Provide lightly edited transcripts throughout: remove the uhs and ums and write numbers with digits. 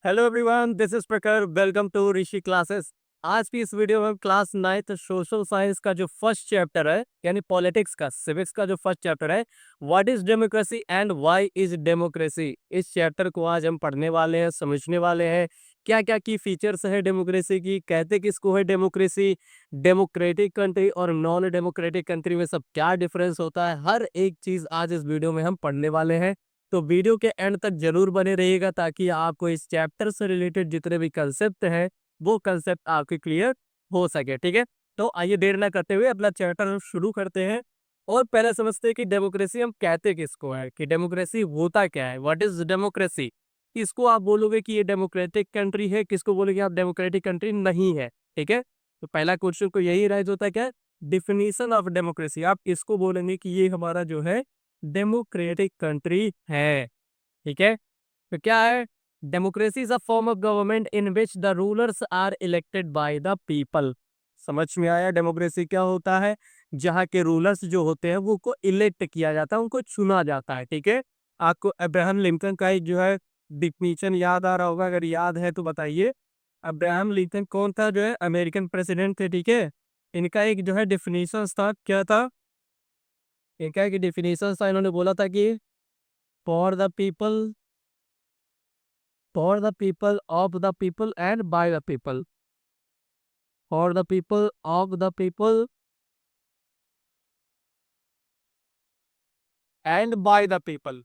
Hello everyone, this is Prakar. Welcome to Rishi classes. आज की इस वीडियो में हम क्लास 9th सोशल साइंस का जो फर्स्ट चैप्टर है यानी पॉलिटिक्स का सिविक्स का जो फर्स्ट चैप्टर है, what is democracy and why is democracy, इस चैप्टर को आज हम पढ़ने वाले हैं, समझने वाले हैं। क्या क्या की फीचर्स है डेमोक्रेसी की, कहते किसको है डेमोक्रेसी, डेमोक्रेटिक कंट्री और नॉन डेमोक्रेटिक कंट्री में सब क्या डिफरेंस होता है, हर एक चीज आज इस वीडियो में हम पढ़ने वाले हैं। तो वीडियो के एंड तक जरूर बने रहिएगा ताकि आपको इस चैप्टर से रिलेटेड जितने भी कंसेप्ट हैं वो कंसेप्ट आपके क्लियर हो सके। ठीक है, तो आइए देर ना करते हुए अपना चैप्टर हम शुरू करते हैं। और पहले समझते हैं कि डेमोक्रेसी हम कहते किसको है, कि डेमोक्रेसी होता क्या है, व्हाट इज डेमोक्रेसी। किसको आप बोलोगे कि ये डेमोक्रेटिक कंट्री है, किसको बोलोगे आप डेमोक्रेटिक कंट्री नहीं है। ठीक है, तो पहला क्वेश्चन को यही राइज होता है क्या, डिफिनीशन ऑफ डेमोक्रेसी। आप इसको बोलेंगे कि ये हमारा जो है डेमोक्रेटिक कंट्री है। ठीक है, तो क्या है, democracy is a form of government in which the rulers are elected by the people. समझ में आया, डेमोक्रेसी क्या होता है, जहाँ के रूलर्स जो होते हैं वो को इलेक्ट किया जाता है, उनको चुना जाता है। ठीक है, आपको अब्राहम लिंकन का एक जो है डिफिनीशन याद आ रहा होगा, अगर याद है तो बताइए। अब्राहम लिंकन कौन था, जो है अमेरिकन प्रेसिडेंट थे। ठीक है, इनका एक जो है डिफिनीशन था, क्या था, इनका एक डिफिनीशन था, इन्होंने बोला था कि for the people, for the people, of the people and bye the people. For the people, of the people and bye the people.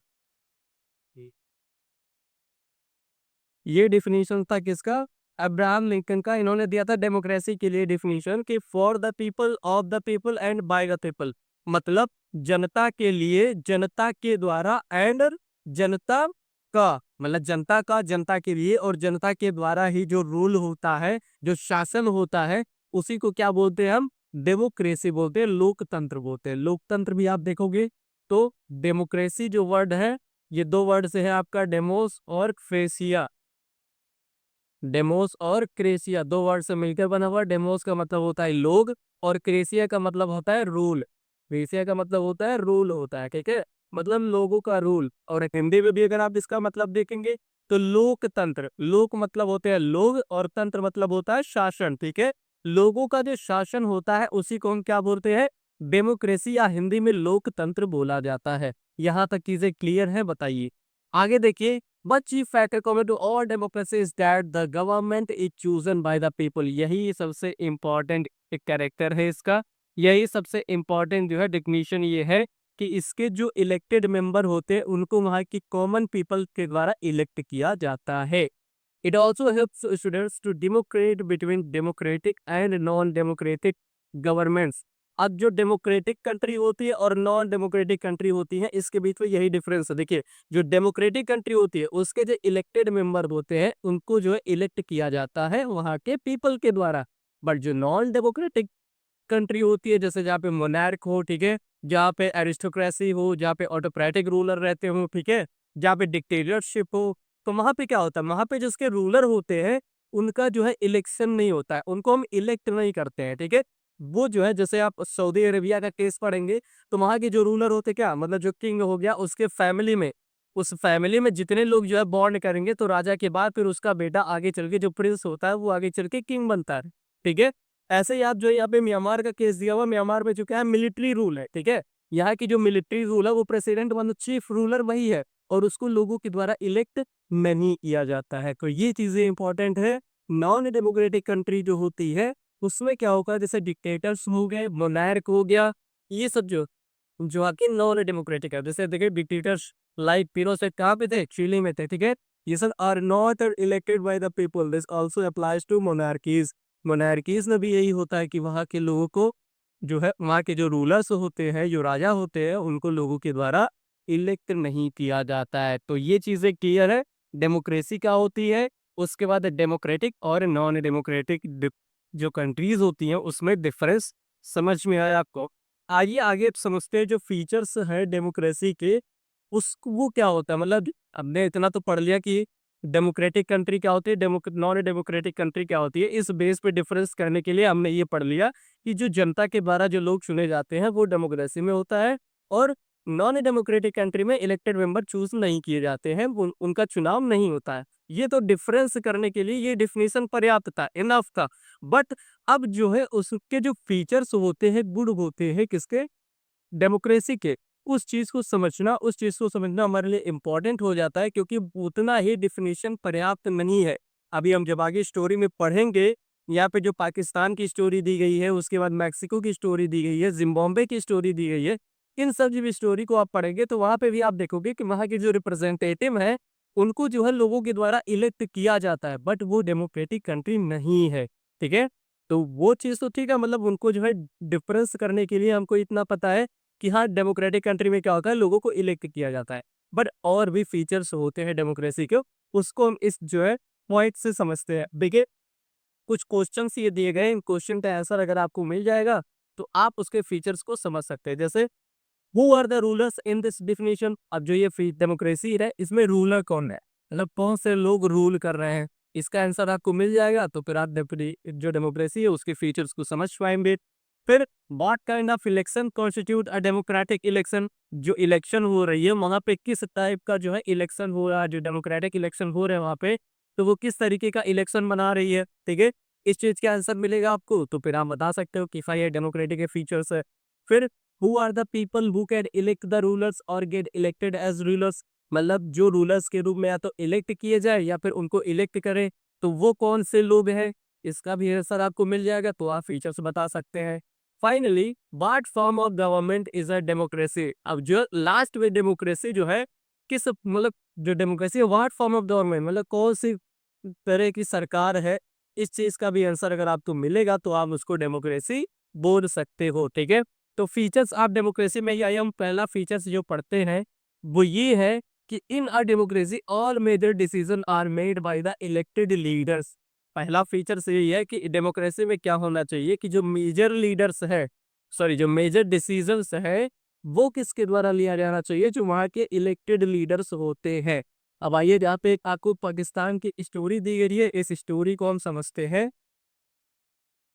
ये डिफिनीशन था किसका, अब्राहम लिंकन का। इन्होंने दिया था डेमोक्रेसी के लिए डिफिनीशन कि for the people, of the people and bye the people, मतलब जनता के लिए, जनता के द्वारा, एंड जनता का, मतलब जनता का, जनता के लिए और जनता के द्वारा ही जो रूल होता है, जो शासन होता है, उसी को क्या बोलते हैं हम, डेमोक्रेसी बोलते हैं, लोकतंत्र बोलते हैं। लोकतंत्र भी आप देखोगे तो डेमोक्रेसी जो वर्ड है, ये दो वर्ड से है आपका, डेमोस और क्रेसिया। डेमोस और क्रेसिया दो वर्ड से मिलकर बना हुआ। डेमोस का मतलब होता है लोग और क्रेसिया का मतलब होता है रूल। क्रेसिया का मतलब होता है रूल होता है। ठीक है, मतलब लोगों का रूल। और हिंदी में भी अगर आप इसका मतलब देखेंगे तो लोकतंत्र, लोक मतलब होते हैं लोग और तंत्र मतलब होता है शासन। ठीक है, लोगों का जो शासन होता है उसी को हम क्या बोलते हैं, डेमोक्रेसी, या हिंदी में लोकतंत्र बोला जाता है। यहाँ तक चीजें क्लियर है, बताइए आगे देखिए। But chief factor common to all democracy is that the government is chosen by the people। यही सबसे इम्पोर्टेंट एक कैरेक्टर है इसका, यही सबसे इम्पोर्टेंट जो है डिफिनीशन ये है कि इसके जो इलेक्टेड मेंबर होते हैं उनको वहाँ की कॉमन पीपल के द्वारा इलेक्ट किया जाता है। It also helps students to demonstrate between democratic and non-democratic governments। अब जो डेमोक्रेटिक कंट्री होती है और नॉन डेमोक्रेटिक कंट्री होती है, इसके बीच में यही डिफरेंस है। देखिए, जो डेमोक्रेटिक कंट्री होती है उसके जो इलेक्टेड मेंबर होते हैं उनको जो है इलेक्ट किया जाता है वहाँ के पीपल के द्वारा। बट जो नॉन डेमोक्रेटिक कंट्री होती है, जैसे जहाँ पे मोनार्क हो, ठीक है, जहाँ पे एरिस्टोक्रेसी हो, जहाँ पे ऑटोक्रेटिक रूलर रहते हो, ठीक है, जहाँ पे डिक्टेटरशिप हो, तो वहां पे क्या होता है, वहां पे जिसके रूलर होते हैं उनका जो है इलेक्शन नहीं होता है, उनको हम इलेक्ट नहीं करते हैं। ठीक है, वो जो है, जैसे आप सऊदी अरेबिया का केस पढ़ेंगे तो वहां के जो रूलर होते क्या, मतलब जो किंग हो गया, उसके फैमिली में, उस फैमिली में जितने लोग जो है बॉर्न करेंगे तो राजा के बाद फिर उसका बेटा आगे चल के जो प्रिंस होता है वो आगे चल के किंग बनता है। ठीक है, ऐसे ही आप जो यहाँ पे म्यांमार का केस दिया हुआ, म्यांमार में जो क्या है मिलिट्री रूल है। ठीक है, यहाँ की जो मिलिट्री रूल है वो प्रेसिडेंट मतलब चीफ रूलर वही है और उसको लोगों के द्वारा इलेक्ट नहीं किया जाता है। तो ये चीजें इंपॉर्टेंट है। नॉन डेमोक्रेटिक कंट्री जो होती है उसमें क्या होगा, जैसे डिक्टेटर्स हो गए, मोनार्क हो गया, ये सब जो जो आके नॉन डेमोक्रेटिक है। जैसे देखिए डिक्टेटर्स लाइक पिनोशेट कहाँ पे थे, चिली में थे। ठीक है, ये सब are not elected by the people, this also applies to monarchies. Monarchies में भी यही होता है कि वहाँ के लोगों को जो है, वहाँ के जो रूलर्स होते हैं, जो राजा होते हैं, उनको लोगों के द्वारा इलेक्ट नहीं किया जाता है। तो ये चीजें क्लियर है, डेमोक्रेसी क्या होती है। उसके बाद डेमोक्रेटिक और नॉन डेमोक्रेटिक जो कंट्रीज होती हैं उसमें डिफरेंस समझ में आया आपको। आइए आगे समझते हैं जो फीचर्स है डेमोक्रेसी के, उस वो क्या होता है। मतलब हमने इतना तो पढ़ लिया कि डेमोक्रेटिक कंट्री क्या होती है, नॉन डेमोक्रेटिक कंट्री क्या होती है। इस बेस पे डिफरेंस करने के लिए हमने ये पढ़ लिया कि जो जनता के द्वारा जो लोग चुने जाते हैं वो डेमोक्रेसी में होता है, और नॉन डेमोक्रेटिक कंट्री में इलेक्टेड मेंबर चूज नहीं किए जाते हैं, उनका चुनाव नहीं होता है। ये तो डिफरेंस करने के लिए ये डिफिनेशन पर्याप्त था, इनफ था। बट अब जो है उसके जो फीचर्स होते हैं, गुण होते हैं किसके, डेमोक्रेसी के, उस चीज़ को समझना हमारे लिए इम्पोर्टेंट हो जाता है, क्योंकि उतना ही डेफिनेशन पर्याप्त नहीं है। अभी हम जब आगे स्टोरी में पढ़ेंगे, यहाँ पे जो पाकिस्तान की स्टोरी दी गई है, उसके बाद मैक्सिको की स्टोरी दी गई है, ज़िम्बाब्वे की स्टोरी दी गई है, इन सब जब स्टोरी को आप पढ़ेंगे तो वहाँ पे भी आप देखोगे कि वहाँ के जो रिप्रेजेंटेटिव हैं, उनको जो है लोगों के द्वारा इलेक्ट किया जाता है, बट वो डेमोक्रेटिक कंट्री नहीं है, ठीक है? तो वो चीज़ तो ठीक है, मतलब उनको जो है डिफरेंस करने के लिए हमको इतना पता है कि हाँ, डेमोक्रेटिक कंट्री में क्या होता है, लोगों को इलेक्ट किया जाता है। बट और भी फीचर्स होते हैं डेमोक्रेसी के, उसको हम इस जो है पॉइंट से समझते हैं। देखिए, कुछ क्वेश्चंस ये दिए गए, इन क्वेश्चन का आंसर अगर आपको मिल जाएगा, तो आप उसके फीचर्स को समझ सकते हैं। जैसे who are the rulers in this definition, अब जो ये डेमोक्रेसी है, इसमें रूलर कौन है, मतलब कौन से लोग रूल कर रहे हैं, इसका आंसर आपको मिल जाएगा, तो फिर आप जो डेमोक्रेसी है उसके फीचर्स को समझ पाएंगे। फिर what kind of election constitute a democratic election, जो इलेक्शन हो रही है वहां पे किस टाइप का जो है इलेक्शन हो रहा है, जो डेमोक्रेटिक इलेक्शन हो रहे हैं वहां पे, तो वो किस तरीके का इलेक्शन बना रही है, ठीक है? इस चीज का आंसर मिलेगा आपको, तो फिर आप बता सकते हो कि हाँ ये डेमोक्रेटिक के फीचर्स है। फिर who are the people who can elect the rulers और गेट इलेक्टेड एज रूलर्स, मतलब जो रूलर्स के रूप में या तो इलेक्ट किए जाए या फिर उनको इलेक्ट करें, तो वो कौन से लोग हैं, इसका भी आंसर आपको मिल जाएगा, तो आप फीचर्स बता सकते हैं। Finally, what form of government is a democracy, अब जो लास्ट में डेमोक्रेसी जो है, किस मतलब जो डेमोक्रेसी है, व्हाट फॉर्म ऑफ गवर्नमेंट मतलब कौन सी तरह की सरकार है, इस चीज का भी आंसर अगर आपको मिलेगा तो आप उसको डेमोक्रेसी बोल सकते हो, ठीक है? तो फीचर्स आप डेमोक्रेसी में, या हम पहला फीचर्स जो पढ़ते हैं वो ये है कि in a democracy all major decision are made by the elected leaders. पहला फीचर्स यही है कि डेमोक्रेसी में क्या होना चाहिए कि जो मेजर लीडर्स है, सॉरी जो मेजर डिसीजंस है, वो किसके द्वारा लिया जाना चाहिए, जो वहाँ के इलेक्टेड लीडर्स होते हैं। अब आइए, जहाँ पे आपको पाकिस्तान की स्टोरी दी गई है, इस स्टोरी को हम समझते हैं।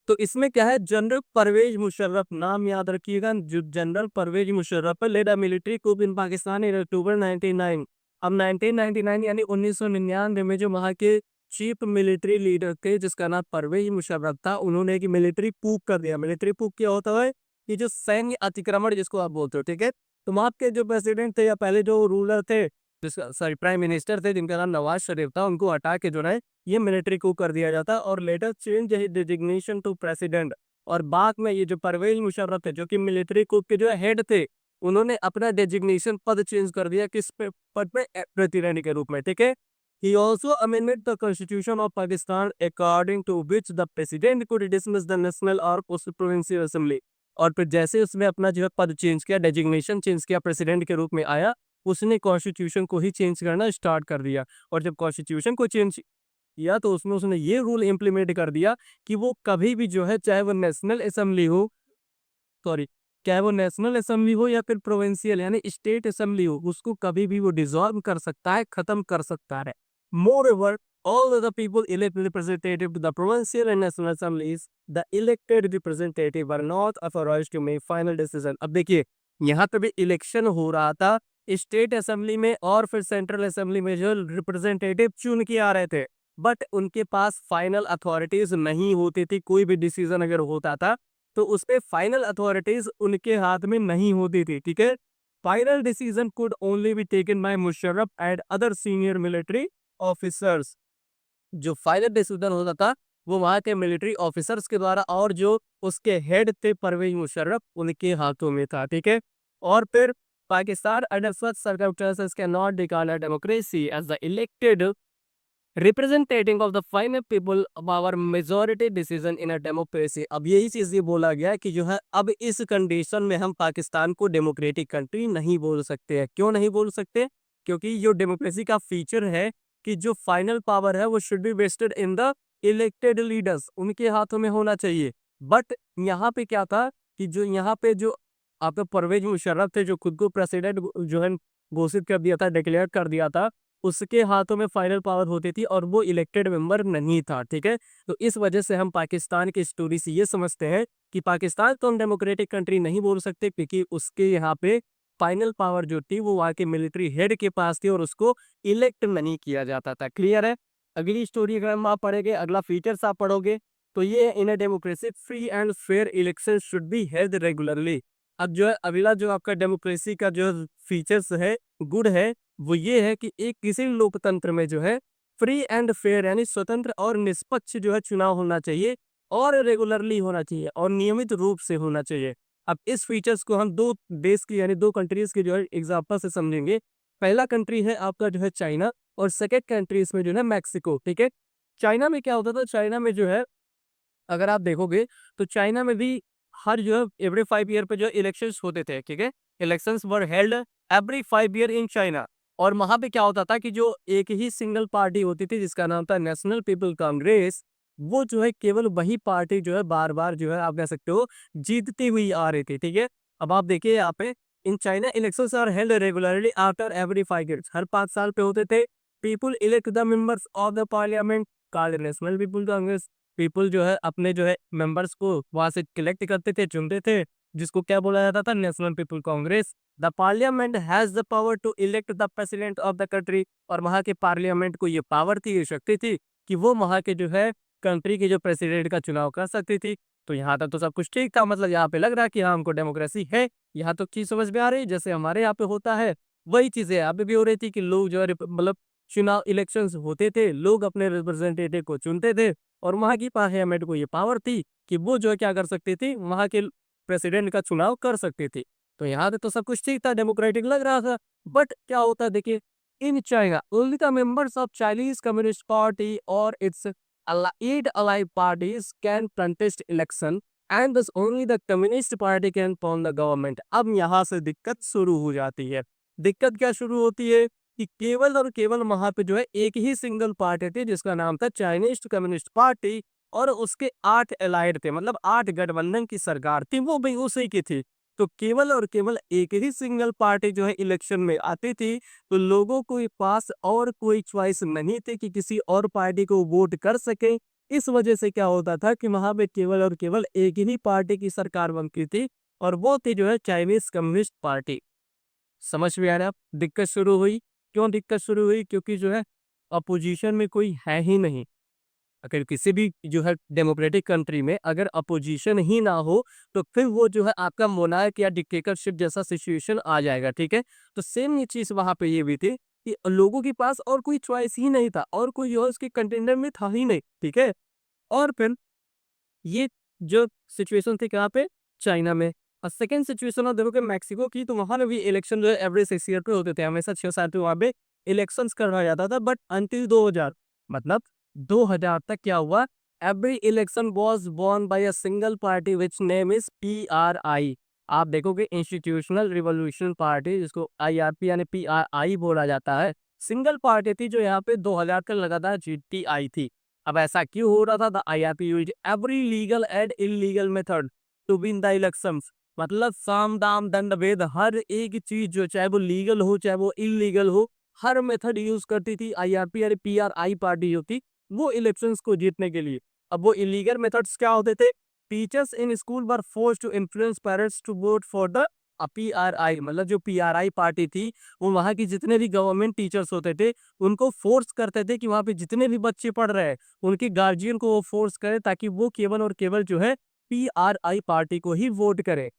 तो इसमें क्या है, जनरल परवेज मुशर्रफ, नाम याद रखिएगा, जो जनरल परवेज मुशर्रफ है, लेड अ मिलिट्री coup इन पाकिस्तान इन अक्टूबर 1999। अब 1999 यानी 1999 में जो वहाँ के चीफ मिलिट्री लीडर थे, जिसका नाम परवेज मुशर्रफ था, उन्होंने एक मिलिट्री कूप कर दिया। मिलिट्री कूप क्या होता है कि जो सैन्य अतिक्रमण जिसको आप बोलते हो, ठीक है? तो वहाँ के जो प्रेसिडेंट थे या पहले जो रूलर थे, जिसका सॉरी प्राइम मिनिस्टर थे, जिनका नाम नवाज शरीफ था, उनको हटा के जो है ये मिलिट्री coup कर दिया जाता और later change his designation to president. और बाद में ये जो परवेज मुशर्रफ थे, जो कि मिलिट्री coup के जो हेड थे, उन्होंने अपना डेजिग्नेशन पद चेंज कर दिया, किस पे पद पे, प्रतिनिधि के रूप में, ठीक है? He also amended the constitution of Pakistan according to which the president could dismiss the national or provincial assembly। और फिर जैसे उसने अपना जो है पद चेंज किया, डेजिग्नेशन चेंज किया, प्रेसिडेंट के रूप में आया, उसने कॉन्स्टिट्यूशन को ही चेंज करना स्टार्ट कर दिया। और जब कॉन्स्टिट्यूशन को चेंज किया तो उसमें उसने ये रूल इम्प्लीमेंट कर दिया कि वो कभी भी जो है, चाहे वो नेशनल असेंबली हो, सॉरी, चाहे वो नेशनल असेंबली हो या फिर प्रोविंशियल यानी स्टेट असेंबली हो, उसको कभी भी वो डिसॉल्व कर सकता है, खत्म कर सकता है। Moreover, all the people elect representative to the provincial and national assemblies, the elected representative are not authorised to make final decision. अब देखिए, यहाँ पे भी इलेक्शन हो रहा था स्टेट असेंबली में और फिर सेंट्रल असेंबली में, जो रिप्रेजेंटेटिव चुन के आ रहे थे, बट उनके पास फाइनल अथॉरिटीज नहीं होती थी। कोई भी डिसीजन अगर होता था तो उस पे फाइनल अथॉरिटीज उनके हाथ में नहीं होती थी, ठीक है? Final decision could only be taken by Musharraf and other senior military officers. जो फाइनल डिसीजन होता था वो वहां के मिलिट्री ऑफिसर्स के द्वारा, और जो उसके हेड थे परवेज मुशर्रफ, उनके हाथों में था, ठीक है? और फिर Pakistan under such circumstances can not declare democracy as the elected representative of the final people power majority decision in a democracy. अब यही चीज ये बोला गया कि जो है, अब इस कंडीशन में हम पाकिस्तान को डेमोक्रेटिक कंट्री नहीं बोल सकते हैं। क्यों नहीं बोल सकते? क्योंकि जो डेमोक्रेसी का फीचर है कि जो फाइनल पावर है वो should be vested in the elected leaders, उनके हाथों में होना चाहिए। बट यहाँ पे क्या था कि जो यहाँ पे जो आपका परवेज मुशर्रफ थे, जो खुद को प्रेसिडेंट जो है घोषित कर दिया था, डिक्लेयर कर दिया था, उसके हाथों में फाइनल पावर होती थी और वो इलेक्टेड मेंबर नहीं था, ठीक है? तो इस वजह से हम पाकिस्तान की स्टोरी से ये समझते हैं कि पाकिस्तान तो हम डेमोक्रेटिक कंट्री नहीं बोल सकते, क्योंकि उसके यहाँ पे फाइनल पावर जो थी वो वहाँ के मिलिट्री हेड के पास थी और उसको इलेक्ट नहीं किया जाता था। क्लियर है? अगली स्टोरी अगर हम आप पढ़ेंगे, अगला फीचर्स आप पढ़ोगे तो ये in a democracy free and fair election should be held regularly. अब जो है अगला जो आपका डेमोक्रेसी का जो फीचर्स है, गुड है, वो ये है कि एक किसी लोकतंत्र में जो है फ्री एंड फेयर यानी स्वतंत्र और निष्पक्ष जो है चुनाव होना चाहिए और रेगुलरली होना चाहिए और नियमित रूप से होना चाहिए। अब इस फीचर्स को हम दो देश की यानी दो कंट्रीज के जो है एग्जांपल से समझेंगे। पहला कंट्री है आपका जो है चाइना और सेकेंड कंट्री इसमें जो है मैक्सिको। ठीक है, चाइना में क्या होता था, चाइना में जो है अगर आप देखोगे तो चाइना में भी हर जो है एवरी 5 ईयर पे जो इलेक्शंस होते थे। ठीक है, elections were held every 5 year in China. और वहां पे क्या होता था कि जो एक ही सिंगल पार्टी होती थी जिसका नाम था नेशनल पीपल कांग्रेस, वो जो है केवल वही पार्टी जो है बार बार जो है आप कह सकते हो जीतती हुई आ रही थी। ठीक है, अब आप देखिए यहाँ पे in China elections are held regularly after every 5 years, हर 5 साल पे होते थे। People elect the members of the parliament called national people congress. People जो है अपने जो है मेंबर्स को वहां से कलेक्ट करते थे, चुनते थे, जिसको क्या बोला जाता था, national people congress. The parliament has the power to elect the president of the country. और वहां के पार्लियामेंट को ये पावर थी, ये शक्ति थी कि वो वहां के जो है कंट्री के जो प्रेसिडेंट का चुनाव कर सकती थी। तो यहाँ तक तो सब कुछ ठीक था, मतलब यहाँ पे लग रहा है कि हाँ हमको डेमोक्रेसी है। यहाँ तो चीज समझ में आ रही है, जैसे हमारे यहाँ पे होता है वही चीजें यहाँ पे भी हो रही थी कि लोग जो है मतलब चुनाव इलेक्शंस होते थे, लोग अपने रिप्रेजेंटेटिव को चुनते थे और वहाँ की पार्लियामेंट को ये पावर थी कि वो जो है क्या कर सकती थी, वहाँ के प्रेसिडेंट का चुनाव कर सकती थी। तो यहाँ पे तो सब कुछ ठीक था, डेमोक्रेटिक लग रहा था। बट क्या होता है देखिए, in China only the members of Chinese communist party और its at alive parties can contest election and thus only the communist party can form the government। अब यहाँ से दिक्कत शुरू हो जाती है। दिक्कत क्या शुरू होती है कि केवल और केवल वहां पे जो है एक ही सिंगल पार्टी थी जिसका नाम था चाइनीज कम्युनिस्ट पार्टी और उसके 8 एलाइड थे, मतलब 8 गठबंधन की सरकार थी, वो भी उसी की थी। तो केवल और केवल एक ही सिंगल पार्टी जो है इलेक्शन में आती थी, तो लोगों के पास और कोई चॉइस नहीं थी कि किसी और पार्टी को वोट कर सके। इस वजह से क्या होता था कि वहां पे केवल और केवल एक ही पार्टी की सरकार बनती थी और वो थी जो है चाइनीज कम्युनिस्ट पार्टी। समझ में आ रहा है? अब दिक्कत शुरू हुई। क्यों दिक्कत शुरू हुई? क्योंकि जो है अपोजिशन में कोई है ही नहीं। अगर किसी भी जो है डेमोक्रेटिक कंट्री में अगर अपोजिशन ही ना हो तो फिर वो जो है आपका मोनार्क या डिक्टेटरशिप जैसा सिचुएशन आ जाएगा। ठीक है, तो सेम ये चीज वहां पे ये भी थी कि लोगों के पास और कोई चॉइस ही नहीं था और कोई और उसके कंटेंडर में था ही नहीं। ठीक है, और फिर ये जो सिचुएशन थी कहाँ पे, चाइना में। और सेकंड सिचुएशन आप देखोगे मैक्सिको की, तो वहां पे भी इलेक्शन जो है एवरी 6 ईयर पे होते थे, हमेशा 6 साल पे वहां पे इलेक्शंस करवाया जाता था। बट अंटिल 2000, मतलब 2000 तक क्या हुआ, every election was won by a single party which name is PRI. आप देखोगे इंस्टीट्यूशनल रिवॉल्यूशन पार्टी, जिसको आईआरपी यानी पीआरआई बोला जाता है, सिंगल पार्टी थी जो यहाँ पे 2000 तक लगातार जीतती आई थी। अब ऐसा क्यों हो रहा था? The IRP used every legal and illegal method to win the elections. मतलब साम दाम दंड भेद, हर एक चीज जो चाहे वो लीगल हो चाहे वो इलीगल हो, हर मेथड यूज करती थी आईआरपी यानी पीआरआई पार्टी जो थी वो इलेक्शंस को जीतने के लिए। अब वो इलीगल मेथड्स क्या होते थे? Teachers in school were forced to influence parents to vote for the PRI. मतलब जो पीआरआई पार्टी थी वो वहां की जितने भी गवर्नमेंट टीचर्स होते थे उनको फोर्स करते थे कि वहां पे जितने भी बच्चे पढ़ रहे हैं उनके गार्जियन को वो फोर्स करे ताकि वो केवल और केवल जो है पीआरआई पार्टी को ही वोट करे।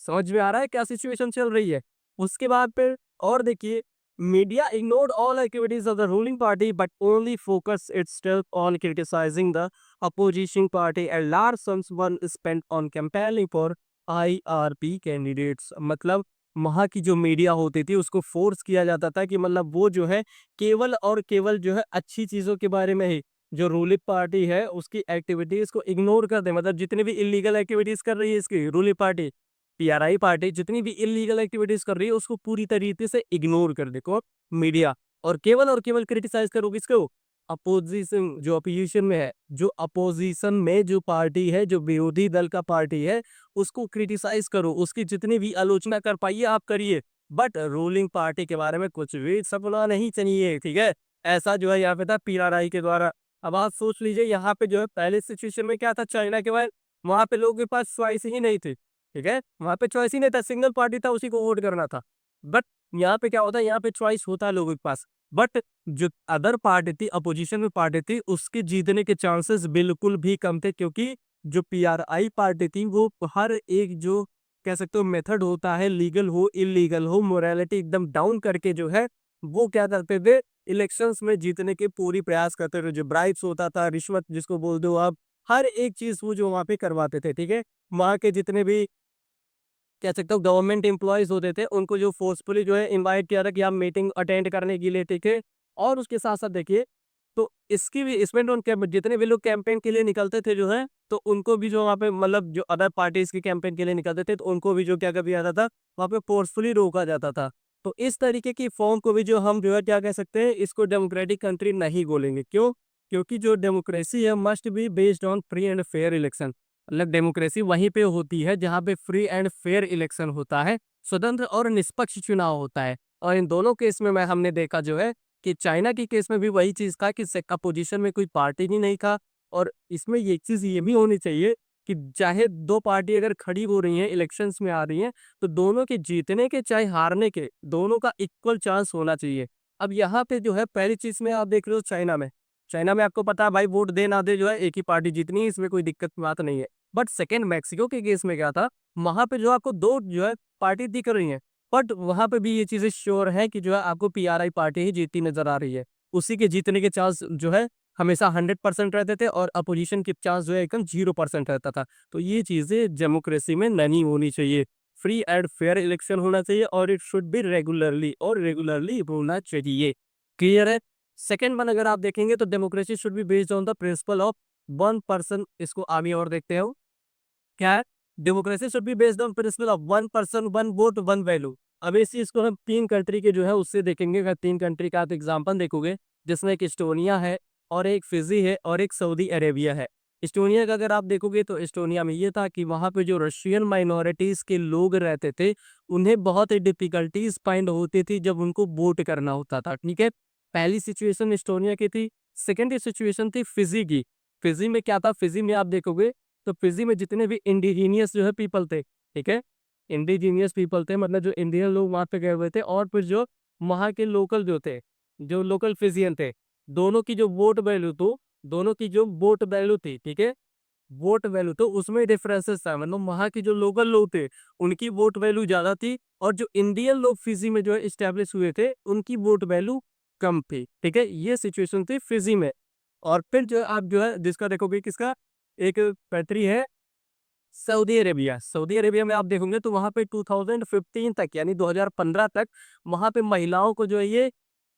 समझ में आ रहा है क्या सिचुएशन चल रही है? उसके बाद फिर और देखिए, media ignored all activities of the ruling party but only focused itself on criticizing the opposition party and large sums were spent on campaigning for IRP candidates। मतलब वहाँ की जो मीडिया होती थी उसको फोर्स किया जाता था कि मतलब वो जो है केवल और केवल जो है अच्छी चीजों के बारे में ही, जो रूलिंग पार्टी है उसकी एक्टिविटीज को इग्नोर कर दे। मतलब जितनी भी इलीगल एक्टिविटीज कर रही है इसकी रूलिंग पार्टी पीआरआई पार्टी, जितनी भी इलीगल एक्टिविटीज कर रही है उसको पूरी तरीके से इग्नोर कर दे को मीडिया, और केवल क्रिटिसाइज करो किसको? अपोजिशन, जो अपोजिशन में है, जो अपोजिशन में जो पार्टी है, जो विरोधी दल का पार्टी है, उसको क्रिटिसाइज करो, उसकी जितनी भी आलोचना कर पाइए आप करिए, बट रूलिंग पार्टी के बारे में कुछ भी सपना नहीं चाहिए। ठीक है, ऐसा जो है यहाँ पे था पीआरआई के द्वारा। अब आप सोच लीजिए यहाँ पे जो है पहले सिचुएशन में क्या था चाइना के बाद, वहां पे लोगों के पास चॉइस ही नहीं थी। ठीक है, वहां पे चॉइस ही नहीं था, सिंगल पार्टी था, उसी को वोट करना था। बट यहाँ पे क्या होता है, यहाँ पे चॉइस होता है लोगों के पास। बट जो अदर पार्टी थी, अपोजिशन में पार्टी थी, उसके जीतने के चांसेस बिल्कुल भी कम थे, क्योंकि जो पीआरआई पार्टी थी वो हर एक जो कह सकते हो मेथड होता है, लीगल हो इलीगल हो, मोरालिटी एकदम डाउन करके जो है वो क्या करते थे, इलेक्शंस में जीतने के पूरी प्रयास करते थे। जो ब्राइब्स होता था, रिश्वत जिसको बोल दो आप, हर एक चीज वो जो वहां पे करवाते थे। ठीक है, वहां के जितने भी कह सकते हो गवर्नमेंट एम्प्लॉयज होते थे, उनको जो फोर्सफुली जो है इनवाइट किया था कि आप मीटिंग अटेंड करने के लिए। ठीक है, और उसके साथ साथ देखिए, तो इसकी भी इसमें तो उनके जितने भी लोग कैंपेन के लिए निकलते थे जो है, तो उनको भी जो वहाँ पे मतलब जो अदर पार्टीज की कैंपेन के लिए निकलते थे, तो उनको भी जो क्या कभी आता था, वहाँ पे फोर्सफुली रोका जाता था। तो इस तरीके की फॉर्म को भी जो हम जो है क्या कह सकते हैं, इसको डेमोक्रेटिक कंट्री नहीं बोलेंगे। क्यों? क्योंकि जो डेमोक्रेसी है must be based on free and fair election. मतलब डेमोक्रेसी वहीं पे होती है जहाँ पे फ्री एंड फेयर इलेक्शन होता है, स्वतंत्र और निष्पक्ष चुनाव होता है। और इन दोनों केस में मैं हमने देखा जो है कि चाइना के केस में भी वही चीज था कि अपोजिशन में कोई पार्टी ही नहीं था। और इसमें ये चीज ये भी होनी चाहिए कि चाहे दो पार्टी अगर खड़ी हो रही हैं, इलेक्शंस में आ रही हैं, तो दोनों के जीतने के चाहे हारने के, दोनों का इक्वल चांस होना चाहिए। अब यहाँ पे जो है पहली चीज में आप देख रहे हो चाइना में आपको पता है भाई, वोट दे ना दे जो है एक ही पार्टी जीतनी है, इसमें कोई दिक्कत की बात नहीं है। बट सेकेंड मैक्सिको के केस में क्या था, वहां पे जो आपको दो जो है पार्टी दिख रही हैं, बट वहां पे भी ये चीजें श्योर है कि जो है आपको पीआरआई पार्टी ही जीतती नजर आ रही है। उसी के जीतने के चांस जो है हमेशा 100% रहते थे, और अपोजिशन के चांस जो है एकदम 0% रहता था। तो ये चीजें डेमोक्रेसी में नहीं होनी चाहिए। फ्री एंड फेयर इलेक्शन होना चाहिए, और इट शुड बी रेगुलरली होना चाहिए। क्लियर है? सेकेंड वन अगर आप देखेंगे तो democracy should be based on the principle of one person. इसको आगे और देखते हो क्या है, democracy should be based on principle of one person one vote one value. अब इस चीज को हम तीन कंट्री के जो है उससे देखेंगे। अगर तीन कंट्री का आप एग्जांपल देखोगे, जिसमें एक इस्टोनिया है, और एक फिजी है, और एक सऊदी अरेबिया है। इस्टोनिया का अगर आप देखोगे तो इस्टोनिया में ये था कि वहां पे जो रशियन माइनॉरिटीज के लोग रहते थे, उन्हें बहुत ही डिफिकल्टीज फाइंड होती थी जब उनको वोट करना होता था। ठीक है, पहली सिचुएशन इस्टोनिया की थी। सेकेंड सिचुएशन थी फिजी की। फिजी में क्या था, फिजी में आप देखोगे तो फिजी में जितने भी इंडिजीनियस जो है पीपल थे, ठीक है, इंडिजीनियस पीपल थे, मतलब जो इंडियन लोग वहां पे गए हुए थे, और फिर जो वहां के लोकल जो थे, जो लोकल फिजियन थे, दोनों की जो वोट वैल्यू तो दोनों की जो वोट वैल्यू थी, ठीक है, वोट वैल्यू तो उसमें डिफरेंसेस था। मतलब वहां के जो लोकल लोग थे उनकी वोट वैल्यू ज्यादा थी, और जो इंडियन लोग फिजी में जो है स्टैब्लिश हुए थे उनकी वोट वैल्यू कम थी। ठीक है, ये सिचुएशन थी फिजी में। और फिर जो आप जो है जिसका देखोगे, किसका, एक कंट्री है सऊदी अरेबिया। सऊदी अरेबिया में आप देखोगे तो वहां पे 2015 तक, यानी 2015 तक वहां पे महिलाओं को जो है ये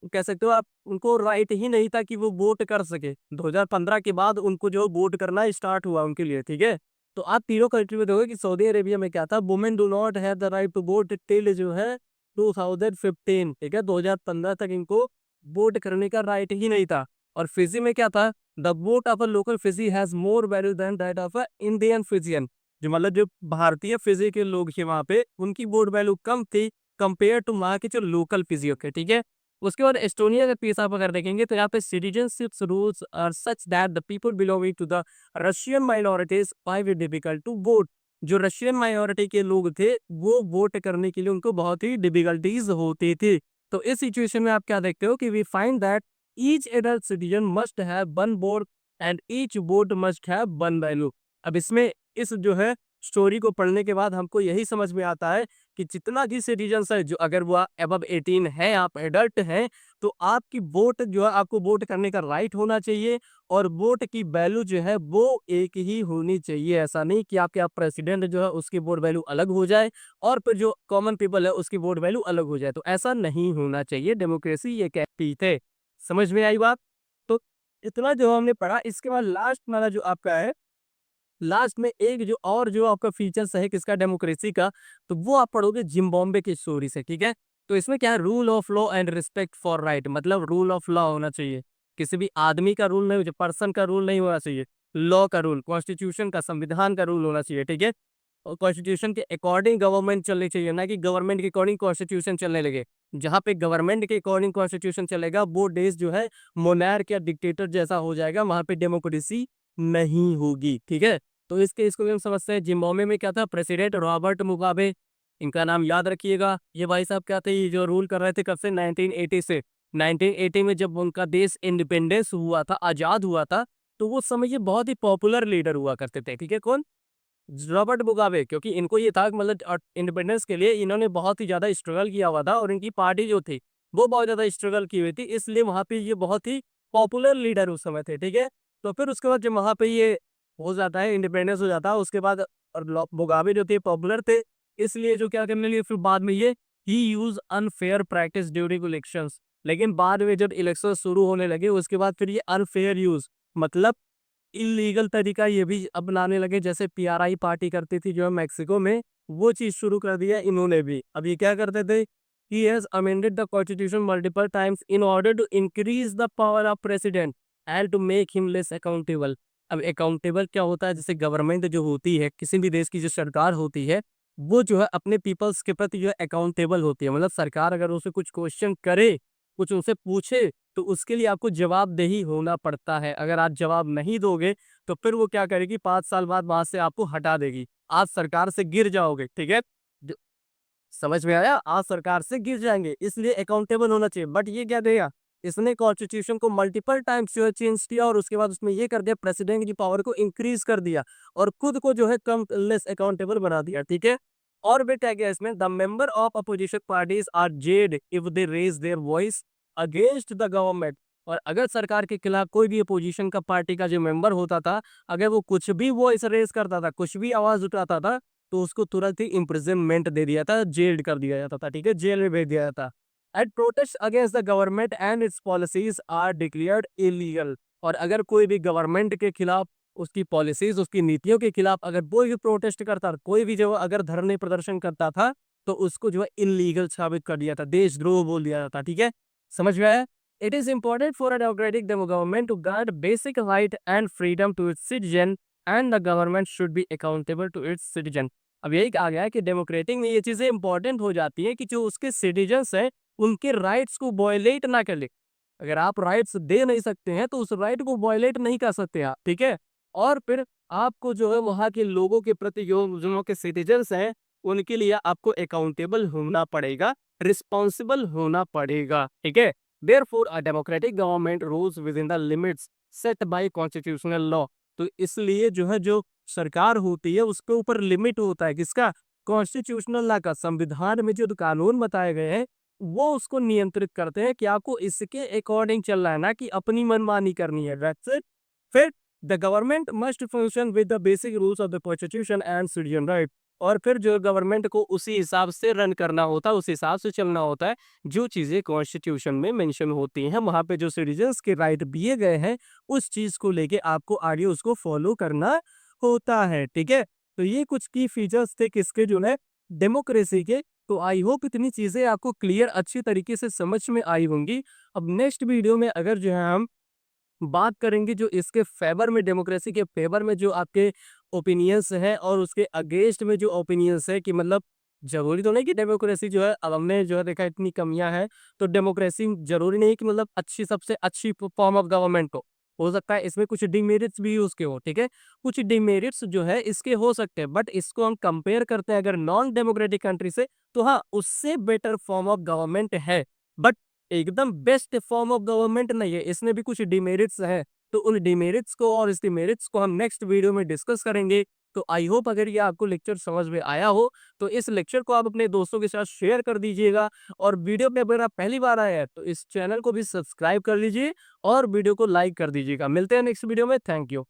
कह सकते हो आप, उनको राइट ही नहीं था कि वो वोट कर सके। 2015 के बाद उनको जो वोट करना स्टार्ट हुआ उनके लिए। ठीक है, तो आप तीनों कंट्री में देखोगे कि सऊदी अरेबिया में क्या था, women do not have the right to vote till जो है 2015। ठीक है, 2015 तक इनको वोट करने का राइट ही नहीं था। और फिजी में क्या था, the vote of a local Fiji has more value than that of a Indian Fijian. जो मतलब जो भारतीय फिजी के लोग थे वहां पे, उनकी वोट वैल्यू कम थी कंपेयर टू वहां के जो लोकल फिजियो के। ठीक है, उसके बाद एस्टोनिया का पीस आप अगर देखेंगे तो यहाँ पे citizenship rules are such that the people belonging to the Russian minorities five it difficult to vote. जो रशियन माइनॉरिटी के लोग थे वो वोट करने के लिए उनको बहुत ही डिफिकल्टीज होती थी। तो इस सिचुएशन में आप क्या देखते हो कि we find that each adult citizen must have one vote and each vote must have one value. अब इसमें इस जो है स्टोरी को पढ़ने के बाद हमको यही समझ में आता है कि जितना भी सिटीजन है, जो अगर वो अबव 18 है, आप एडल्ट हैं, तो आपकी वोट जो है, आपको वोट करने का राइट होना चाहिए। और वोट की वैल्यू जो है वो एक ही होनी चाहिए। ऐसा नहीं कि आपके आप प्रेसिडेंट जो है उसकी वोट वैल्यू अलग हो जाए, और फिर जो कॉमन पीपल है उसकी वोट वैल्यू अलग हो जाए। तो ऐसा नहीं होना चाहिए। डेमोक्रेसी ये कहती है। समझ में आई बात? तो इतना जो हमने पढ़ा, इसके बाद लास्ट वाला जो आपका है, लास्ट में एक जो और जो आपका फीचर्स है किसका, डेमोक्रेसी का, तो वो आप पढ़ोगे जिम्बाब्वे की स्टोरी से। ठीक है, तो इसमें क्या है, rule of law and respect for right. मतलब रूल ऑफ लॉ होना चाहिए, किसी भी आदमी का रूल नहीं, पर्सन का रूल नहीं होना चाहिए, लॉ का रूल, कॉन्स्टिट्यूशन का, संविधान का रूल होना चाहिए। ठीक है, और कॉन्स्टिट्यूशन के अकॉर्डिंग गवर्नमेंट चलनी चाहिए, ना कि गवर्नमेंट के अकॉर्डिंग कॉन्स्टिट्यूशन चलने लगे। जहां पे गवर्नमेंट के अकॉर्डिंग कॉन्स्टिट्यूशन चलेगा वो देश जो है मोनार्क या डिक्टेटर जैसा हो जाएगा, वहां पे डेमोक्रेसी नहीं होगी। ठीक है, तो इसके इसको भी हम समझते हैं। जिम्बाब्वे में क्या था, प्रेसिडेंट रॉबर्ट मुगाबे, इनका नाम याद रखिएगा। ये भाई साहब क्या थे, ये जो रूल कर रहे थे कब से, 1980 से। 1980 में जब उनका देश इंडिपेंडेंस हुआ था, आजाद हुआ था, तो वो समय ये बहुत ही पॉपुलर लीडर हुआ करते थे। ठीक है, कौन? Robert Mugabe. क्योंकि इनको ये था कि मतलब इंडिपेंडेंस के लिए इन्होंने बहुत ही ज्यादा स्ट्रगल किया हुआ था, और इनकी पार्टी जो थी वो बहुत ज्यादा स्ट्रगल की हुई थी, इसलिए वहां पे ये बहुत ही पॉपुलर लीडर उस समय थे। ठीक है, तो फिर उसके बाद जब वहां पे ये हो जाता है, इंडिपेंडेंस हो जाता है, उसके बाद और मुगाबे जो थे पॉपुलर थे, इसलिए जो क्या करने लगे फिर बाद में ये ही use unfair practice during elections. लेकिन बाद में जब इलेक्शन शुरू होने लगे उसके बाद फिर ये अनफेयर यूज, मतलब इलीगल तरीका ये भी अपनाने लगे। जैसे पीआरआई पार्टी करती थी जो है मैक्सिको में, वो चीज शुरू कर दिया इन्होंने भी। अब ये क्या करते थे, he has amended the constitution multiple times in order to increase the power of president and to make him less accountable. अब अकाउंटेबल क्या होता है, जैसे गवर्नमेंट जो होती है, किसी भी देश की जो सरकार होती है, वो जो है अपने पीपल्स के प्रति जो है अकाउंटेबल होती है। मतलब सरकार अगर उसे कुछ क्वेश्चन करे, कुछ उनसे पूछे, तो उसके लिए आपको जवाबदेही होना पड़ता है। अगर आप जवाब नहीं दोगे तो फिर वो क्या करेगी, 5 साल बाद वहां से आपको हटा देगी, आप सरकार से गिर जाओगे। ठीक है, जो- समझ में आया, आप सरकार से गिर जाएंगे, इसलिए अकाउंटेबल होना चाहिए। बट ये क्या देगा, इसने कॉन्स्टिट्यूशन को मल्टीपल टाइम्स जो है चेंज किया, और उसके बाद उसमें ये कर दिया, प्रेसिडेंट की पावर को इंक्रीज कर दिया, और खुद को जो है कम लेस अकाउंटेबल बना दिया। ठीक है, और भी क्या गया इसमें, the member of opposition parties are jailed if they raise their voice against the government. और अगर सरकार के खिलाफ कोई भी अपोजिशन का पार्टी का जो मेंबर होता था, अगर वो कुछ भी वॉइस रेज करता था, कुछ भी आवाज उठाता था, तो उसको तुरंत ही इम्प्रिजनमेंट दे दिया था, जेल कर दिया जाता था। ठीक है, जेल में भेज दिया जाता। And protest against the government and its policies are declared illegal. और अगर कोई भी गवर्नमेंट के खिलाफ, उसकी पॉलिसीज, उसकी नीतियों के खिलाफ अगर कोई भी प्रोटेस्ट करता, कोई भी जो अगर धरने प्रदर्शन करता था, तो उसको जो है इलीगल साबित कर दिया था, देशद्रोह बोल दिया जाता। ठीक है, समझ में आया? It is important for a democratic government to guard basic right and freedom to its citizen, and the government should be accountable to its citizen। अब यही कहा गया है कि डेमोक्रेटिक में ये चीजें इंपॉर्टेंट हो जाती है कि जो उसके सिटीजन्स हैं उनके राइट्स को वायलेट ना कर ले। अगर आप राइट्स दे नहीं सकते हैं तो उस राइट को वायलेट नहीं कर सकते आप। ठीक है, और फिर आपको जो है वहां के लोगों के प्रति जो के सिटीजन्स हैं उनके लिए आपको अकाउंटेबल होना पड़ेगा, रिस्पॉन्सिबल होना पड़ेगा। ठीक है, Therefore, a democratic government rules within the limits set by constitutional law। तो इसलिए जो है जो सरकार होती है उसके ऊपर लिमिट होता है, किसका? कॉन्स्टिट्यूशनल लॉ का। संविधान में जो कानून बताए गए हैं वो उसको नियंत्रित करते हैं कि आपको इसके अकॉर्डिंग चलना है, ना कि अपनी मनमानी करनी है। That's it। फिर the government must function with the basic rules of the constitution and citizen right. और फिर जो गवर्नमेंट को उसी हिसाब से रन करना होता है, उस हिसाब से चलना होता है जो चीजें कॉन्स्टिट्यूशन में मेंशन होती हैं, वहां पे जो सिटीजन्स के राइट दिए गए हैं उस चीज को लेके आपको आगे उसको फॉलो करना होता है। ठीक है, तो ये कुछ की फीचर्स थे किसके, जो है डेमोक्रेसी के। तो आई होप इतनी चीजें आपको क्लियर अच्छी तरीके से समझ में आई होंगी। अब नेक्स्ट वीडियो में अगर जो है हम बात करेंगे जो इसके फेवर में, डेमोक्रेसी के फेवर में जो आपके ओपिनियंस हैं, और उसके अगेंस्ट में जो ओपिनियंस है, कि मतलब जरूरी तो नहीं कि डेमोक्रेसी जो है, अब हमने जो है देखा इतनी कमियां हैं, तो डेमोक्रेसी जरूरी नहीं कि मतलब अच्छी, सबसे अच्छी फॉर्म ऑफ गवर्नमेंट हो सकता है इसमें कुछ डिमेरिट्स भी उसके हो। ठीक है, कुछ डिमेरिट्स जो है इसके हो सकते हैं, बट इसको हम कंपेयर करते हैं अगर नॉन डेमोक्रेटिक कंट्री से, तो हाँ उससे बेटर फॉर्म ऑफ गवर्नमेंट है, बट एकदम बेस्ट फॉर्म ऑफ गवर्नमेंट नहीं है, इसमें भी कुछ डिमेरिट्स हैं। तो उन डिमेरिट्स को और इस डिमेरिट्स को हम नेक्स्ट वीडियो में डिस्कस करेंगे। तो आई होप अगर ये आपको लेक्चर समझ में आया हो तो इस लेक्चर को आप अपने दोस्तों के साथ शेयर कर दीजिएगा, और वीडियो पे अगर आप पहली बार आए हैं तो इस चैनल को भी सब्सक्राइब कर लीजिए और वीडियो को लाइक कर दीजिएगा। मिलते हैं नेक्स्ट वीडियो में। Thank you.